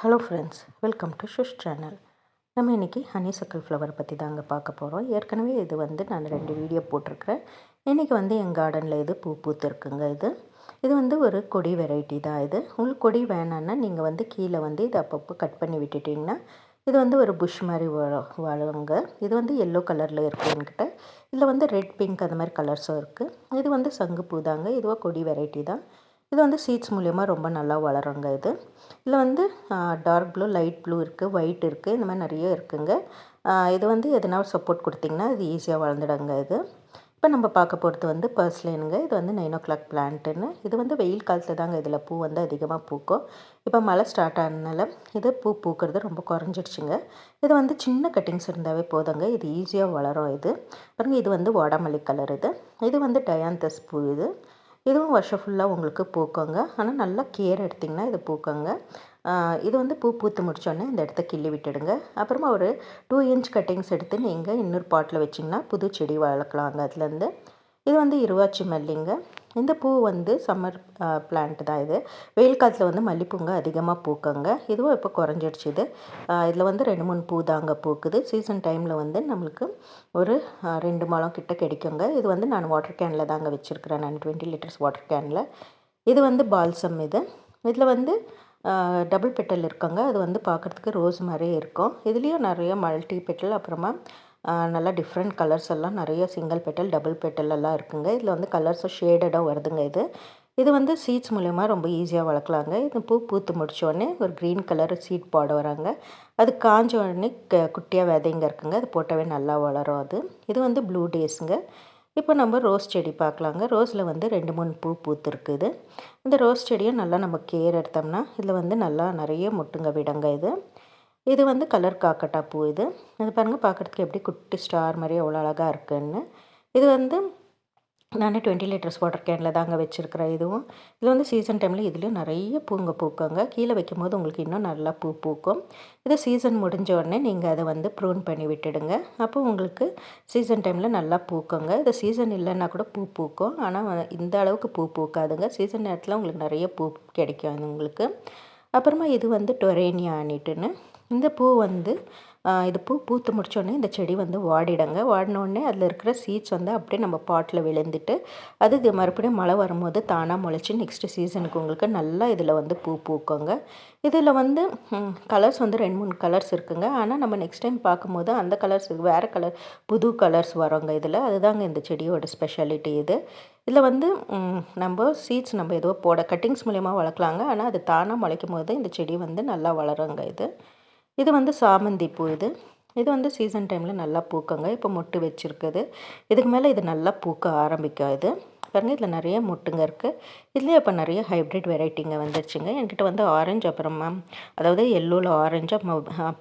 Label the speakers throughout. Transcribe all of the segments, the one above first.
Speaker 1: Hello friends, welcome to Shush channel. நம்ம இன்றைக்கி ஹனிசக்கல் flower பற்றி தாங்க பார்க்க போகிறோம். ஏற்கனவே இது நான் 2 வீடியோ போட்டிருக்கிறேன். இன்றைக்கி என் கார்டனில் இது பூ பூத்துருக்குங்க. இது ஒரு கொடி வெரைட்டி தான். உங்களுக்கு கொடி வேணான்னா நீங்கள் கீழே இதை அப்பப்போ கட் பண்ணி விட்டுட்டிங்கன்னா இது ஒரு புஷ் மாதிரி வளருங்க. இது எல்லோ கலரில் இருக்குது என்கிட்ட. இதில் ரெட், பிங்க் அந்த மாதிரி கலர்ஸும் இருக்குது. இது சங்குப்பூ தாங்க. இதுவாக கொடி வெரைட்டி தான். இது சீட்ஸ் மூலிமா ரொம்ப நல்லா வளருங்க. இதில் டார்க் ப்ளூ, லைட் ப்ளூ இருக்குது, ஒயிட் இருக்குது, இந்த மாதிரி நிறைய இருக்குங்க. இது எதனா சப்போர்ட் கொடுத்திங்கன்னா இது ஈஸியாக வளர்ந்துடுங்க. இப்போ நம்ம பார்க்க போகிறது பர்ஸ்லைனுங்க. இது 9 o'clock பிளான்ட்டுன்னு. இது வெயில் காலத்தில் தாங்க இதில் பூ அதிகமாக பூக்கும். இப்போ மழை ஸ்டார்ட் ஆனதுனால இது பூ பூக்கிறது ரொம்ப குறைஞ்சிடுச்சுங்க. இது சின்ன கட்டிங்ஸ் இருந்தாவே போதுங்க, இது ஈஸியாக வளரும். பாருங்கள், இது வாடாமல்லி கலர். இது டயாந்தஸ் பூ. இதுவும் வருஷம் ஃபுல்லாக உங்களுக்கு பூக்குங்க. ஆனால் நல்லா கேர் எடுத்திங்கன்னா இது பூக்குங்க. இது பூ பூத்து முடித்தோடனே இந்த இடத்த கிள்ளி விட்டுடுங்க. அப்புறமா ஒரு 2 inch கட்டிங்ஸ் எடுத்து நீங்கள் இன்னொரு பாட்டில் வச்சிங்கன்னா புது செடி வளர்க்கலாங்க. அதுலேருந்து இது இருவாச்சி மல்லிங்க. இந்த பூ சம்மர் பிளான்ட் தான். வெயில் காலத்தில் மல்லிப்பூங்க அதிகமாக பூக்குங்க. இதுவும் இப்போ குறைஞ்சிடுச்சு. இதில் 2, 3 பூ தாங்க பூக்குது. சீசன் டைமில் நம்மளுக்கு ஒரு 2 முழம் கிட்ட கிடைக்குங்க. இது நான் வாட்டர் கேனில் தாங்க வச்சுருக்கிறேன். நான் 20 liters வாட்டர் கேனில். இது பால்சம். இதில் டபுள் பெட்டல் இருக்குங்க. அது பார்க்குறதுக்கு ரோஸ் மாதிரியே இருக்கும். இதுலேயும் நிறைய மல்டி பெட்டல், அப்புறமா நல்லா டிஃப்ரெண்ட் கலர்ஸ் எல்லாம் நிறைய சிங்கிள் பெட்டல், டபுள் பெட்டல் எல்லாம் இருக்குங்க. இதில் கலர்ஸும் ஷேடடாக வருதுங்க. இது சீட்ஸ் மூலயமா ரொம்ப ஈஸியாக வளர்க்கலாங்க. இது பூ பூத்து முடித்தோடனே ஒரு க்ரீன் கலர் சீட் போட வராங்க. அது காஞ்ச உடனே குட்டியாக விதைங்க இருக்குங்க. அது போட்டவே நல்லா வளரும். இது ப்ளூ டேஸுங்க. இப்போ நம்ம ரோஸ் செடி பார்க்கலாங்க. ரோஸில் 2, 3 பூ பூத்துருக்குது. இந்த ரோஸ் செடியும் நல்லா நம்ம கேர் எடுத்தோம்னா இதில் நல்லா நிறைய முட்டுங்க விடுங்க. இது கலர் காக்கட்டா பூ. இது பாருங்கள், பார்க்குறதுக்கு எப்படி குட்டி ஸ்டார் மாதிரி எவ்வளோ அழகாக இருக்குன்னு. இது நான் 20 liters வாட்டர் கேனில் தாங்க வச்சுருக்கிறேன். இது சீசன் டைமில் இதுலேயும் நிறைய பூங்க பூக்குங்க. கீழே வைக்கும்போது உங்களுக்கு இன்னும் நல்லா பூ பூக்கும். இது சீசன் முடிஞ்ச உடனே நீங்கள் அதை ப்ரூன் பண்ணி விட்டுடுங்க. அப்போ உங்களுக்கு சீசன் டைமில் நல்லா பூக்குங்க. இது சீசன் இல்லைன்னா கூட பூ பூக்கும். ஆனால் இந்த அளவுக்கு பூ பூக்காதுங்க. சீசன் நேரத்தில் உங்களுக்கு நிறைய பூ கிடைக்கும் உங்களுக்கு. அப்புறமா இது டொரேனியா அனிட்டுன்னு. இந்த பூ இது பூ பூத்து முடித்தோடனே இந்த செடி வாடிடுங்க. வாடினோடனே அதில் இருக்கிற சீட்ஸ் அப்படியே நம்ம பாட்டில் விழுந்துட்டு அது மறுபடியும் மழை வரும்போது தானாக முளைச்சி நெக்ஸ்ட்டு சீசனுக்கு உங்களுக்கு நல்லா இதில் பூ பூக்குங்க. இதில் கலர்ஸ் 2, 3 கலர்ஸ் இருக்குங்க. ஆனால் நம்ம நெக்ஸ்ட் டைம் பார்க்கும்போது அந்த கலர்ஸ் வேறு கலர், புது கலர்ஸ் வரோங்க. அதுதாங்க இந்த செடியோட ஸ்பெஷாலிட்டி. இதில் நம்ம சீட்ஸ் நம்ம ஏதோ போட கட்டிங்ஸ் மூலயமா வளர்க்கலாங்க. ஆனால் அது தானாக முளைக்கும் போது இந்த செடி நல்லா வளருங்க. இது சாமந்தி பூ. இது சீசன் டைமில் நல்லா பூக்குங்க. இப்போ மொட்டு வச்சுருக்குது. இதுக்கு மேலே இது நல்லா பூக்க ஆரம்பிக்கும். பாருங்கள், இதில் நிறைய மொட்டுங்க இருக்குது. இதுலேயே இப்போ நிறைய ஹைப்ரிட் வெரைட்டிங்க வந்துடுச்சுங்க. என்கிட்ட ஆரஞ்சு, அப்புறமா அதாவது எல்லோவில் ஆரஞ்சு,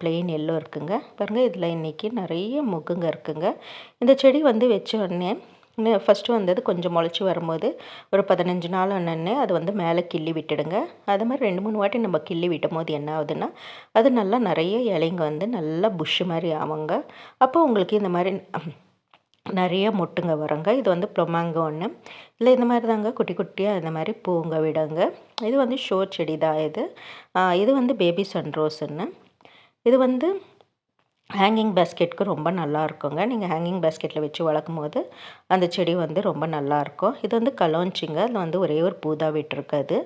Speaker 1: ப்ளெயின் எல்லோ இருக்குங்க. பாருங்கள், இதில் இன்றைக்கி நிறைய மொக்குங்க இருக்குங்க. இந்த செடி வச்ச உடனே ஃபஸ்ட்டு கொஞ்சம் முளைச்சி வரும்போது ஒரு 15 நாள் ஆனோடனே அது மேலே கிள்ளி விட்டுடுங்க. அது மாதிரி 2, 3 வாட்டி நம்ம கிள்ளி விட்டும் போது என்ன ஆகுதுன்னா அது நல்லா நிறைய இலைங்க நல்லா புஷ் மாதிரி ஆகுங்க. அப்போ உங்களுக்கு இந்த மாதிரி நிறைய மொட்டுங்க வருங்க. இது ப்ளொமாங்கோ ஒன்று. இல்லை, இந்த மாதிரி தாங்க குட்டி குட்டியாக இந்த மாதிரி பூங்க விடுங்க. இது ஷோ செடி தான். இது பேபி சன்ரோஸ்ன்னு. இது ஹேங்கிங் பேஸ்கெட்டுக்கு ரொம்ப நல்லா இருக்குங்க. நீங்கள் ஹேங்கிங் பேஸ்கெட்டில் வச்சு வளர்க்கும் போது அந்த செடி ரொம்ப நல்லாயிருக்கும். இது கலோஞ்சிங்க. அதில் ஒரே ஒரு பூ தான் விட்டுருக்குது.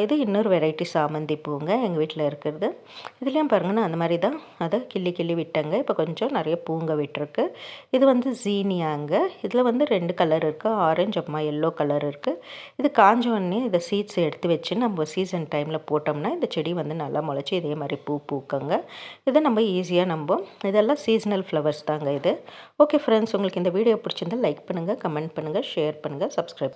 Speaker 1: இது இன்னொரு வெரைட்டி சாமந்தி பூங்க எங்கள் வீட்டில் இருக்கிறது. இதுலேயும் பாருங்கன்னா அந்த மாதிரி தான் அதை கிள்ளி கிள்ளி விட்டேங்க. இப்போ கொஞ்சம் நிறைய பூங்க விட்டுருக்கு. இது ஜீனியாங்க. இதில் 2 கலர் இருக்குது, ஆரஞ்சு, அம்மா எல்லோ கலர் இருக்குது. இது காஞ்ச உடனே இதை சீட்ஸ் எடுத்து வச்சு நம்ம சீசன் டைமில் போட்டோம்னா இந்த செடி நல்லா முளைச்சி இதே மாதிரி பூ பூக்குங்க. இதை நம்ம ஈஸியாக இதெல்லாம் சீசனல் ஃப்ளவர்ஸ் தாங்க. ஓகே ஃப்ரெண்ட்ஸ், உங்களுக்கு இந்த வீடியோ பிடிச்சிருந்தால் லைக் பண்ணுங்கள், கமெண்ட் பண்ணுங்கள், ஷேர் பண்ணுங்கள், சப்ஸ்கிரைப்